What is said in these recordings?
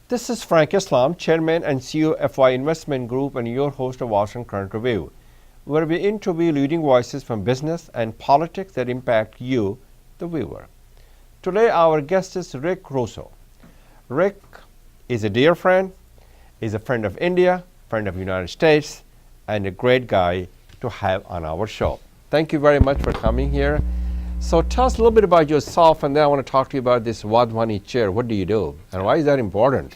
This is Frank Islam, Chairman and CEO of FY Investment Group and your host of Washington Current Review, where we interview leading voices from business and politics that impact you, the viewer. Today our guest is Rick Russo. Rick is a dear friend, is a friend of India, friend of the United States, and a great guy to have on our show. Thank you very much for coming here. So tell us a little bit about yourself, and then I want to talk to you about this Wadhwani chair. What do you do, and why is that important?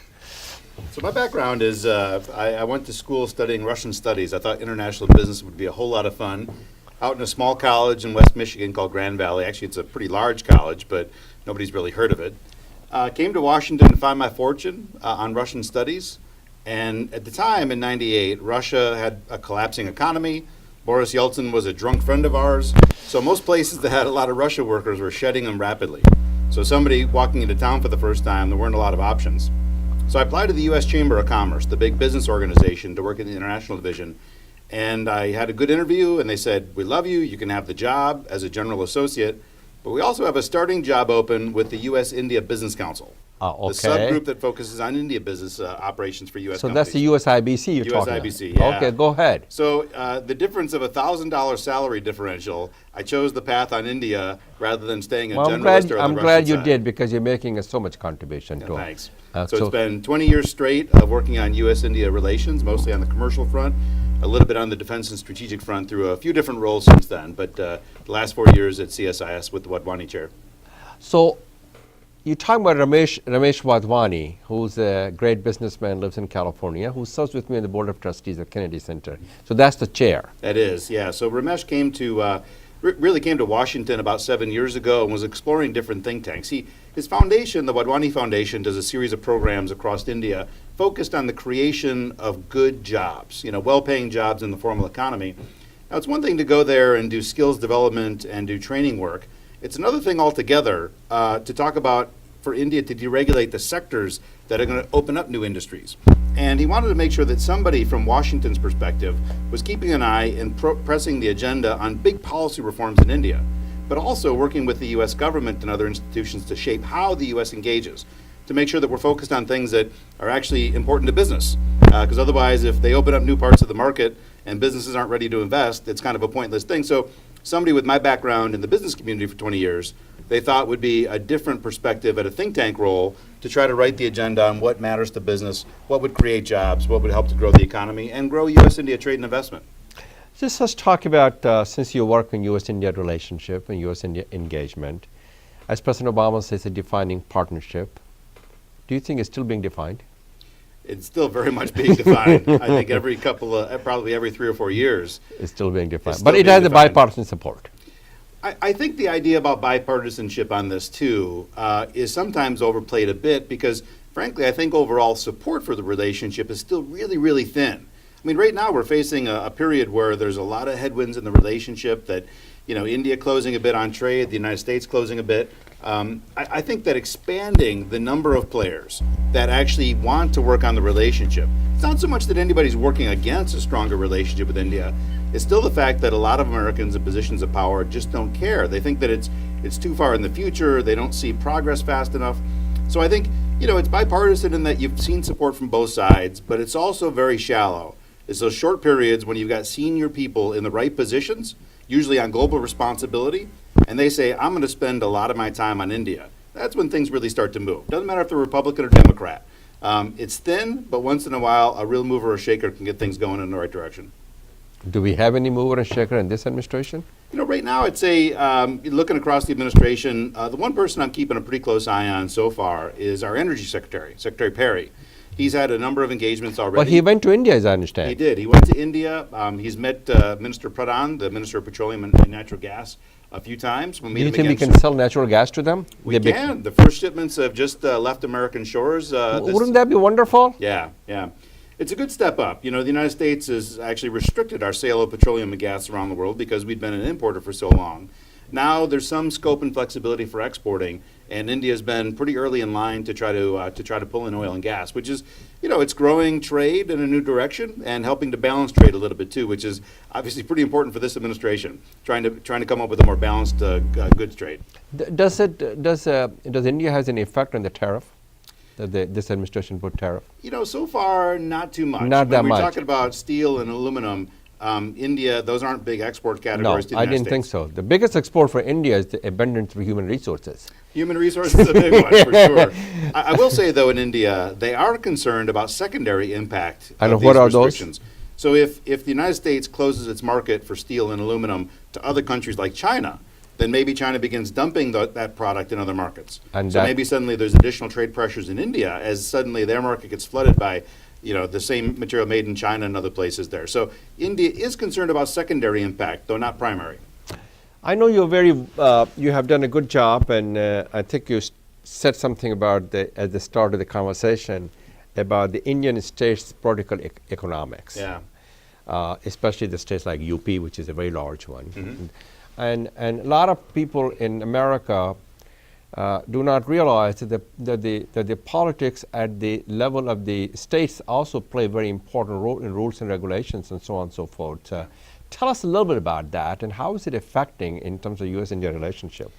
So my background is I went to school studying Russian studies. I thought international business would be a whole lot of fun. Out in a small college in West Michigan called Grand Valley. Actually, it's a pretty large college, but nobody's really heard of it. Came to Washington to find my fortune on Russian studies. And at the time, in '98, Russia had a collapsing economy. Boris Yeltsin was a drunk friend of ours. So most places that had a lot of Russia workers were shedding them rapidly. So somebody walking into town for the first time, there weren't a lot of options. So I applied to the U.S. Chamber of Commerce, the big business organization, to work in the international division. And I had a good interview, and they said, "We love you. You can have the job as a general associate. But we also have a starting job open with the U.S.-India Business Council." Okay. The subgroup that focuses on India business operations for U.S. So companies. that's the USIBC you're talking about? USIBC, yeah. Okay, go ahead. So the difference of a $1,000 salary differential, I chose the path on India rather than staying a generalist or I'm the glad Russian you side. did, because you're making so much contribution to it. Thanks. So So it's been 20 years straight of working on U.S.-India relations, mostly on the commercial front, a little bit on the defense and strategic front through a few different roles since then, but the last 4 years at CSIS with the Wadhwani chair. So you talk about Ramesh Wadhwani, who's a great businessman, lives in California, who serves with me on the board of trustees at Kennedy Center. So that's the chair. That is, yeah. So Ramesh came to really came to Washington about 7 years ago and was exploring different think tanks. His foundation, the Wadhwani Foundation, does a series of programs across India focused on the creation of good jobs, well-paying jobs in the formal economy. Now, it's one thing to go there and do skills development and do training work. It's another thing altogether to talk about for India to deregulate the sectors that are going to open up new industries. And he wanted to make sure that somebody from Washington's perspective was keeping an eye and pressing the agenda on big policy reforms in India, but also working with the U.S. government and other institutions to shape how the U.S. engages, to make sure that we're focused on things that are actually important to business. Because otherwise, if they open up new parts of the market and businesses aren't ready to invest, it's kind of a pointless thing. So somebody with my background in the business community for 20 years, they thought would be a different perspective at a think tank role to try to write the agenda on what matters to business, what would create jobs, what would help to grow the economy, and grow U.S.-India trade and investment. Just let's talk about, since you work in U.S.-India relationship and U.S.-India engagement, as President Obama says, a defining partnership. Do you think it's still being defined? It's still very much being defined. I think every probably every 3 or 4 years. It's still being defined. It's But still it being has a defined. bipartisan support. I think the idea about bipartisanship on this, too, is sometimes overplayed a bit because, frankly, I think overall support for the relationship is still really, really thin. I mean, right now we're facing a period where there's a lot of headwinds in the relationship that, India closing a bit on trade, the United States closing a bit. I think that expanding the number of players that actually want to work on the relationship, it's not so much that anybody's working against a stronger relationship with India. It's still the fact that a lot of Americans in positions of power just don't care. They think that it's too far in the future. They don't see progress fast enough. So I think, it's bipartisan in that you've seen support from both sides, but it's also very shallow. It's those short periods when you've got senior people in the right positions, usually on global responsibility, and they say, I'm going to spend a lot of my time on India. That's when things really start to move. Doesn't matter if they're Republican or Democrat. It's thin, but once in a while, a real mover or shaker can get things going in the right direction. Do we have any mover and shaker in this administration? Right now, I'd say, looking across the administration, the one person I'm keeping a pretty close eye on so far is our Energy Secretary, Secretary Perry. He's had a number of engagements already. But he went to India, as I understand. He did. He went to India. He's met Minister Pradhan, the Minister of Petroleum and Natural Gas, a few times. We'll meet Do you him think we again can sell natural gas to them? We can. The first shipments have just left American shores. Wouldn't that be wonderful? Yeah. It's a good step up. The United States has actually restricted our sale of petroleum and gas around the world because we've been an importer for so long. Now there's some scope and flexibility for exporting, and India's been pretty early in line to try to pull in oil and gas, which is, it's growing trade in a new direction and helping to balance trade a little bit too, which is obviously pretty important for this administration, trying to come up with a more balanced goods trade. Does India has any effect on the tariff? that this administration put tariff? You know, so far, not too much. Not that when we're much. talking about steel and aluminum, India, those aren't big export No, categories to the I United didn't think States. so. The biggest export for India is the abundance of human resources. Human resources is a big one, for sure. I will say, though, in India, they are concerned about secondary impact And of what these are those? restrictions. So if the United States closes its market for steel and aluminum to other countries like China, then maybe China begins dumping that product in other markets. And So that- maybe suddenly there's additional trade pressures in India as suddenly their market gets flooded by, you know, the same material made in China and other places there. So India is concerned about secondary impact, though not primary. I know you have done a good job, and I think you said something about at the start of the conversation about the Indian states' political economics. Yeah. Especially the states like UP, which is a very large one. And a lot of people in America do not realize that the politics at the level of the states also play a very important role in rules and regulations and so on and so forth. Tell us a little bit about that, and how is it affecting in terms of U.S.-India relationship?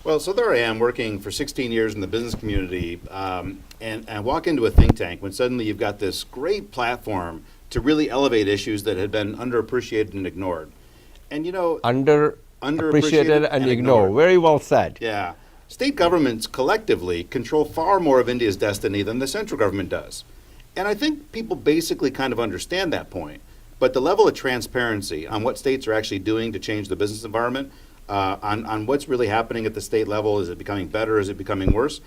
Well, so there I am working for 16 years in the business community, and I walk into a think tank when suddenly you've got this great platform to really elevate issues that had been underappreciated and ignored. And you know, Underappreciated and ignored. Very well said. Yeah. State governments collectively control far more of India's destiny than the central government does. And I think people basically kind of understand that point. But the level of transparency on what states are actually doing to change the business environment, on what's really happening at the state level, is it becoming better, is it becoming worse?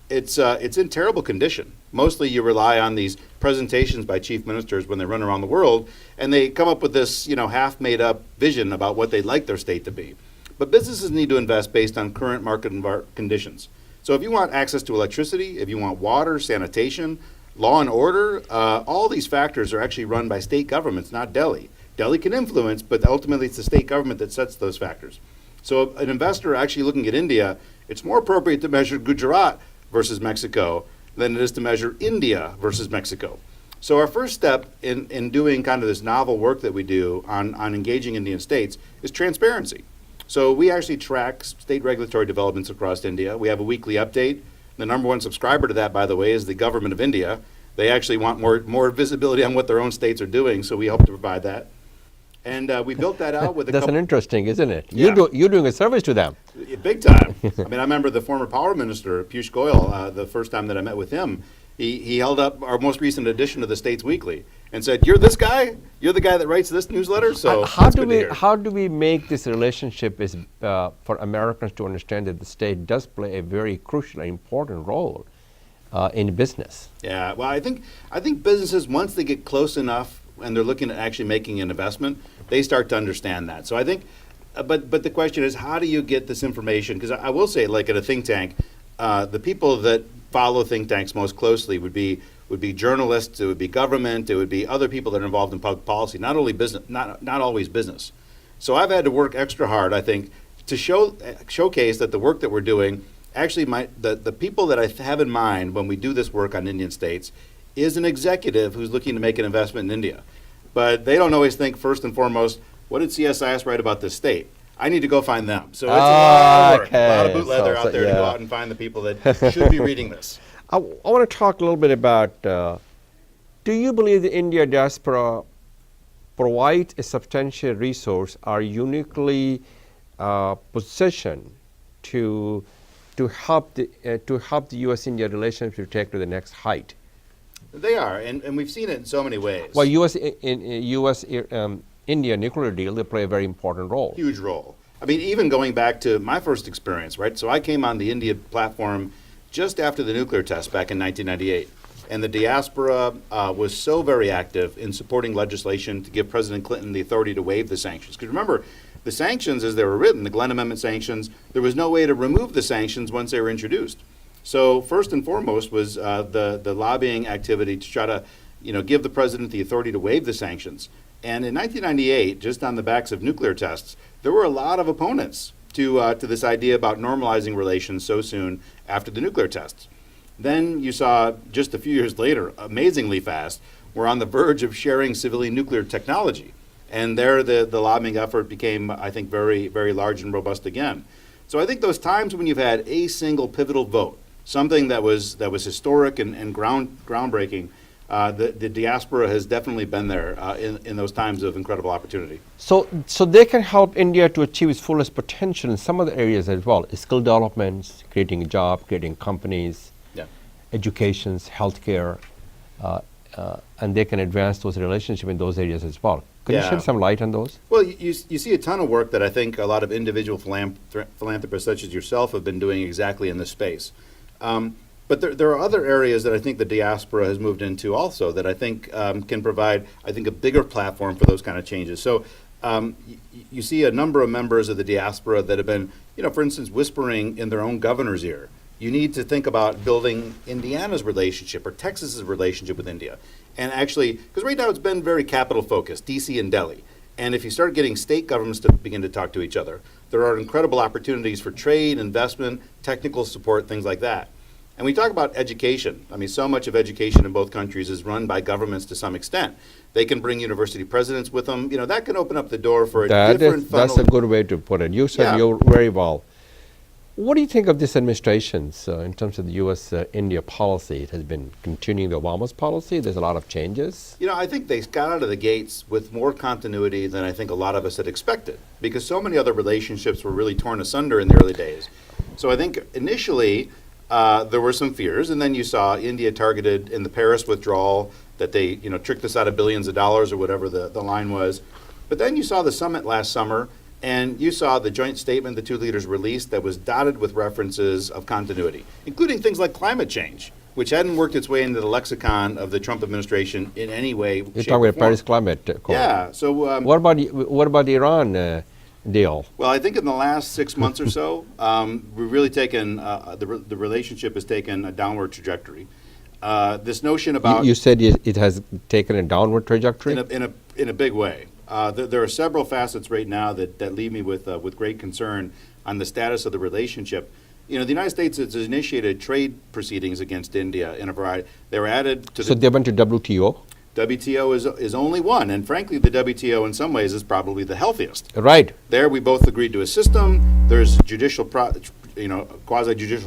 It's in terrible condition. Mostly you rely on these presentations by chief ministers when they run around the world, and they come up with this, you know, half-made-up vision about what they'd like their state to be. But businesses need to invest based on current market conditions. So if you want access to electricity, if you want water, sanitation, law and order, all these factors are actually run by state governments, not Delhi. Delhi can influence, but ultimately it's the state government that sets those factors. So an investor actually looking at India, it's more appropriate to measure Gujarat versus Mexico than it is to measure India versus Mexico. So our first step in doing kind of this novel work that we do on engaging Indian states is transparency. So we actually track state regulatory developments across India. We have a weekly update. The number one subscriber to that, by the way, is the government of India. They actually want more visibility on what their own states are doing, so we hope to provide that. And we built that out with a That's couple. an interesting, isn't it? Yeah. You're doing a service to them. Big time. I mean, I remember the former power minister, Piyush Goyal, the first time that I met with him, he held up our most recent edition of the States Weekly and said, "You're this guy? You're the guy that writes this newsletter?" So how that's good to hear. do we make this relationship for Americans to understand that the state does play a very crucial and important role in business? Yeah, well, I think businesses, once they get close enough and they're looking at actually making an investment, they start to understand that. So I think, but the question is, how do you get this information? Because I will say, like at a think tank, the people that follow think tanks most closely would be journalists, it would be government, it would be other people that are involved in public policy, not only business, not always business. So I've had to work extra hard, I think, to showcase that the work that we're doing actually the people that I have in mind when we do this work on Indian states is an executive who's looking to make an investment in India. But they don't always think first and foremost, what did CSIS write about this state? I need to go find them. So it's a lot of work, a lot of boot leather out there to go out and find the people that should be reading this. I want to talk a little bit about, do you believe the India diaspora provides a substantial resource, are uniquely positioned to help the U.S.-India relationship to take to the next height? They are, and we've seen it in so many ways. Well, U.S.-India nuclear deal, they play a very important role. Huge role. I mean, even going back to my first experience, right? So I came on the India platform just after the nuclear test back in 1998. And the diaspora was so very active in supporting legislation to give President Clinton the authority to waive the sanctions. Because remember, the sanctions as they were written, the Glenn Amendment sanctions, there was no way to remove the sanctions once they were introduced. So first and foremost was the lobbying activity to try to give the president the authority to waive the sanctions. And in 1998, just on the backs of nuclear tests, there were a lot of opponents to this idea about normalizing relations so soon after the nuclear tests. Then you saw just a few years later, amazingly fast, we're on the verge of sharing civilian nuclear technology. And there the lobbying effort became, I think, very, very large and robust again. So I think those times when you've had a single pivotal vote something that was historic and groundbreaking. The diaspora has definitely been there in those times of incredible opportunity. So they can help India to achieve its fullest potential in some other areas as well. Skill developments, creating a job, creating companies, educations, healthcare, and they can advance those relationships in those areas as well. Could you shed some light on those? Well, you see a ton of work that I think a lot of individual philanthropists such as yourself have been doing exactly in this space. But there are other areas that I think the diaspora has moved into also that I think can provide, I think, a bigger platform for those kind of changes. So you see a number of members of the diaspora that have been, for instance, whispering in their own governor's ear, you need to think about building Indiana's relationship or Texas's relationship with India. And actually, because right now it's been very capital focused, DC and Delhi. And if you start getting state governments to begin to talk to each other, there are incredible opportunities for trade, investment, technical support, things like that. And we talk about education. I mean, so much of education in both countries is run by governments to some extent. They can bring university presidents with them. That can open up the door for a different funnel. That's a good way to put it. You said you very well. What do you think of this administration's in terms of the U.S.-India policy? It has been continuing the Obama's policy. There's a lot of changes. I think they got out of the gates with more continuity than I think a lot of us had expected, because so many other relationships were really torn asunder in the early days. So I think initially there were some fears, and then you saw India targeted in the Paris withdrawal that they tricked us out of billions of dollars or whatever the line was. But then you saw the summit last summer, and you saw the joint statement the two leaders released that was dotted with references of continuity, including things like climate change, which hadn't worked its way into the lexicon of the Trump administration in any way, You're talking about Paris Climate Accord. Yeah. So what about the Iran deal? Well, I think in the last 6 months or so, we've really taken the relationship has taken a downward trajectory. This notion about you said it has taken a downward trajectory in a big way. There are several facets right now that leave me with great concern on the status of the relationship. The United States has initiated trade proceedings against India in a variety. They were added to. So they went to WTO. WTO is only one, and frankly, the WTO in some ways is probably the healthiest. Right. There, we both agreed to a system. There's quasi-judicial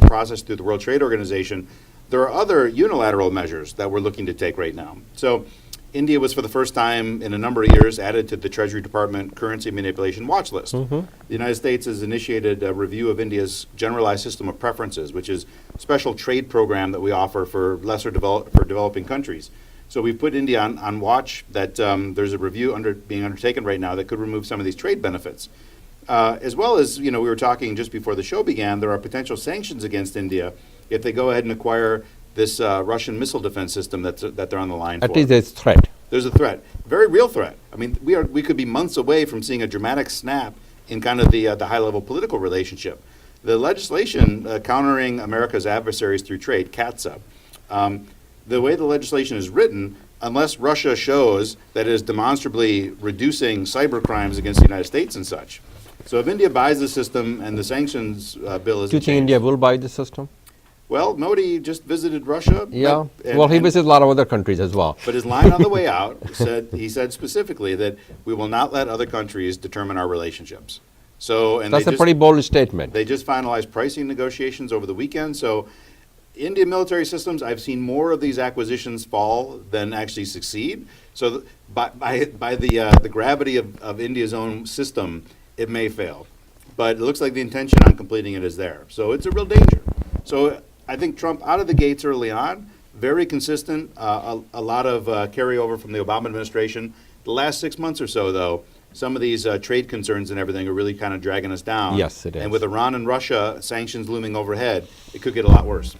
process through the World Trade Organization. There are other unilateral measures that we're looking to take right now. So India was for the first time in a number of years added to the Treasury Department currency manipulation watch list. The United States has initiated a review of India's generalized system of preferences, which is a special trade program that we offer for developing countries. So we've put India on watch that there's a review being undertaken right now that could remove some of these trade benefits. As well as, we were talking just before the show began, there are potential sanctions against India if they go ahead and acquire this Russian missile defense system that they're on the line for. At least there's a threat. There's a threat, very real threat. I mean, we could be months away from seeing a dramatic snap in kind of the high-level political relationship. The legislation countering America's adversaries through trade, CATSA, the way the legislation is written, unless Russia shows that it is demonstrably reducing cyber crimes against the United States and such. So if India buys the system and the sanctions bill is Do you think India will buy the system? Well, Modi just visited Russia. Yeah. He visits a lot of other countries as well. But his line on the way out he said specifically that we will not let other countries determine our relationships. So, and that's a pretty bold statement. They just finalized pricing negotiations over the weekend. So Indian military systems, I've seen more of these acquisitions fall than actually succeed. So by the gravity of India's own system, it may fail. But it looks like the intention on completing it is there. So it's a real danger. So I think Trump out of the gates early on, very consistent, a lot of carryover from the Obama administration. The last 6 months or so, though, some of these trade concerns and everything are really kind of dragging us down. Yes, it is. And with Iran and Russia sanctions looming overhead, it could get a lot worse.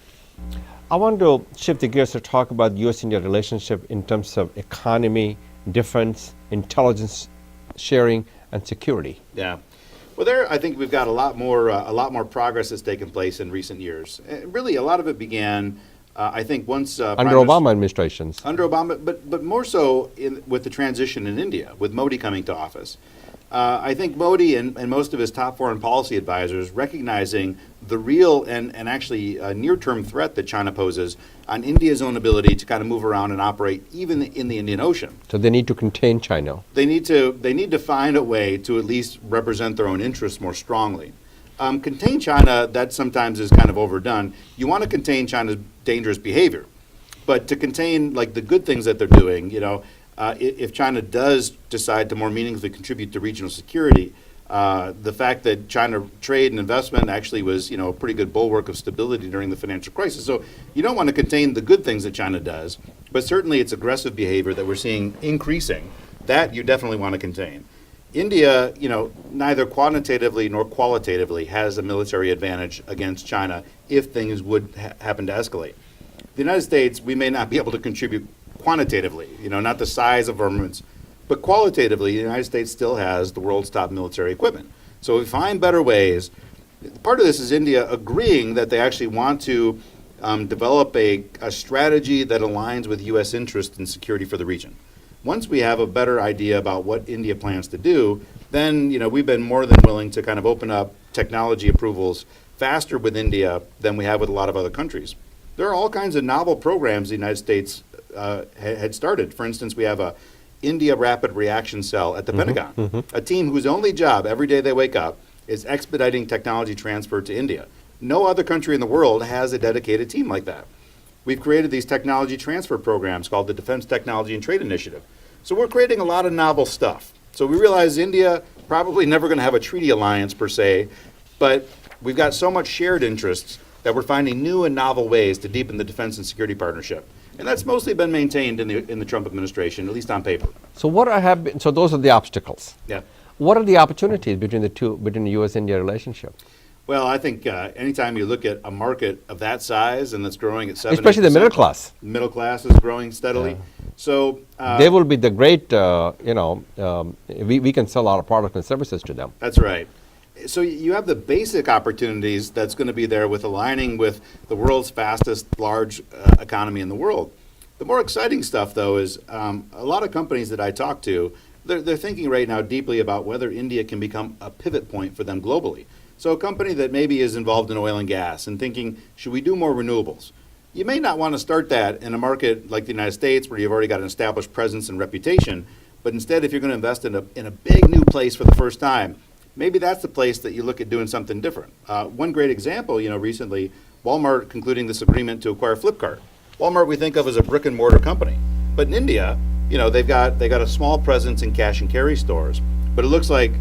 I want to shift the gears to talk about U.S.-India relationship in terms of economy, defense, intelligence sharing, and security. Yeah. Well, there I think we've got a lot more progress that's taken place in recent years. Really, a lot of it began, I think, once under Obama administrations. Under Obama, but more so with the transition in India, with Modi coming to office. I think Modi and most of his top foreign policy advisors recognizing the real and actually near-term threat that China poses on India's own ability to kind of move around and operate even in the Indian Ocean. So they need to contain China. They need to find a way to at least represent their own interests more strongly. Contain China, that sometimes is kind of overdone. You want to contain China's dangerous behavior. But to contain like the good things that they're doing, if China does decide to more meaningfully contribute to regional security, the fact that China trade and investment actually was, a pretty good bulwark of stability during the financial crisis. So you don't want to contain the good things that China does, but certainly its aggressive behavior that we're seeing increasing, that you definitely want to contain. India, neither quantitatively nor qualitatively has a military advantage against China if things would happen to escalate. The United States, we may not be able to contribute quantitatively, not the size of armaments, but qualitatively, the United States still has the world's top military equipment. So if we find better ways, part of this is India agreeing that they actually want to develop a strategy that aligns with U.S. interests in security for the region. Once we have a better idea about what India plans to do, then we've been more than willing to kind of open up technology approvals faster with India than we have with a lot of other countries. There are all kinds of novel programs the United States had started. For instance, we have a India Rapid Reaction Cell at the Pentagon, a team whose only job every day they wake up is expediting technology transfer to India. No other country in the world has a dedicated team like that. We've created these technology transfer programs called the Defense Technology and Trade Initiative. So we're creating a lot of novel stuff. So we realize India probably never going to have a treaty alliance per se, but we've got so much shared interests that we're finding new and novel ways to deepen the defense and security partnership. And that's mostly been maintained in the Trump administration, at least on paper. So so those are the obstacles. Yeah. What are the opportunities between the U.S.-India relationship? Well, I think anytime you look at a market of that size and that's growing at 7%, especially the middle class. Middle class is growing steadily. Yeah. So they will be the great, we can sell a lot of products and services to them. That's right. So you have the basic opportunities that's going to be there with aligning with the world's fastest large economy in the world. The more exciting stuff, though, is a lot of companies that I talk to, they're thinking right now deeply about whether India can become a pivot point for them globally. So a company that maybe is involved in oil and gas and thinking, should we do more renewables? You may not want to start that in a market like the United States where you've already got an established presence and reputation, but instead if you're going to invest in a big new place for the first time, maybe that's the place that you look at doing something different. One great example, recently, Walmart concluding this agreement to acquire Flipkart. Walmart we think of as a brick and mortar company, but in India, they've got a small presence in cash and carry stores. But it looks like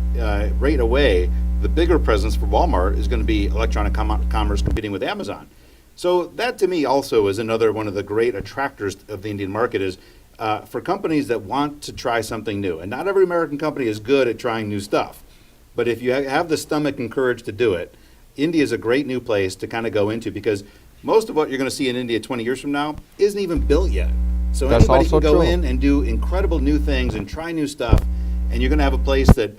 right away, the bigger presence for Walmart is going to be electronic commerce competing with Amazon. So that to me also is another one of the great attractors of the Indian market is for companies that want to try something new. And not every American company is good at trying new stuff. But if you have the stomach and courage to do it, India is a great new place to kind of go into because most of what you're going to see in India 20 years from now isn't even built yet. So That's anybody can go true. in and do incredible new things and try new stuff, and you're going to have a place that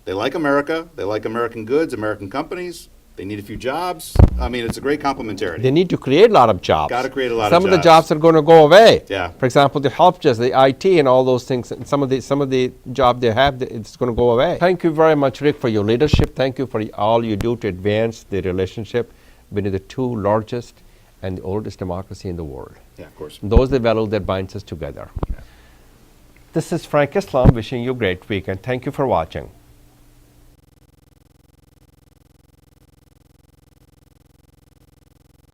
they like America, they like American goods, American companies, they need a few jobs. I mean, it's a great complementarity. They need to create a lot of jobs. Got to create a lot Some of of jobs. the jobs are going to go away. Yeah. For example, the help desk, the IT, and all those things. And some of the job they have, it's going to go away. Thank you very much, Rick, for your leadership. Thank you for all you do to advance the relationship between the two largest and the oldest democracy in the world. Yeah, of course. Those are the value that binds us together. Yeah. This is Frank Islam wishing you a great week, and thank you for watching.